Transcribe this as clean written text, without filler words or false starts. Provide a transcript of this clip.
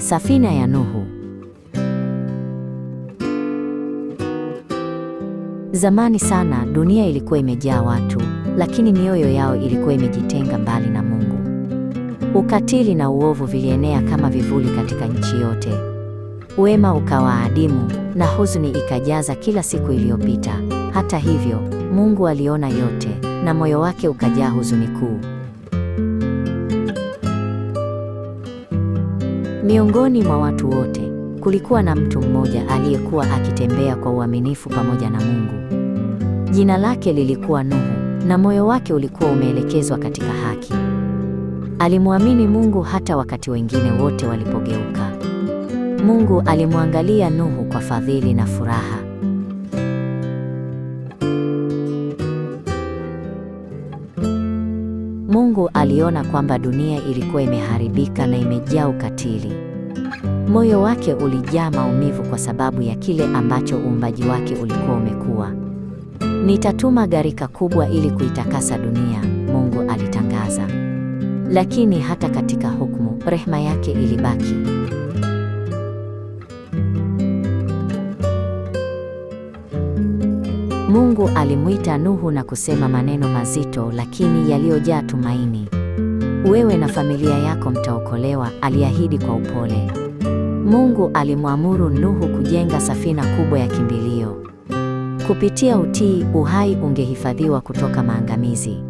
Safina ya Nuhu. Zamani sana dunia ilikuwa imejaa watu, lakini mioyo yao ilikuwa imejitenga mbali na Mungu. Ukatili na uovu vilienea kama vivuli katika nchi yote. Wema ukawa adimu na huzuni ikajaza kila siku iliyopita. Hata hivyo, Mungu aliona yote na moyo wake ukajaa huzuni kuu. Miongoni mwa watu wote, kulikuwa na mtu mmoja aliyekuwa akitembea kwa uaminifu pamoja na Mungu. Jina lake lilikuwa Nuhu, na moyo wake ulikuwa umeelekezwa katika haki. Alimwamini Mungu hata wakati wengine wote walipogeuka. Mungu alimwangalia Nuhu kwa fadhili na furaha. Mungu aliona kwamba dunia ilikuwa imeharibika na imejaa ukatili. Moyo wake ulijaa maumivu kwa sababu ya kile ambacho uumbaji wake ulikuwa umekuwa. Nitatuma gharika kubwa ili kuitakasa dunia, Mungu alitangaza. Lakini hata katika hukumu, rehema yake ilibaki. Mungu alimwita Nuhu na kusema maneno mazito lakini yaliyojaa tumaini. Wewe na familia yako mtaokolewa, aliahidi kwa upole. Mungu alimwamuru Nuhu kujenga safina kubwa ya kimbilio. Kupitia utii, uhai ungehifadhiwa kutoka maangamizi.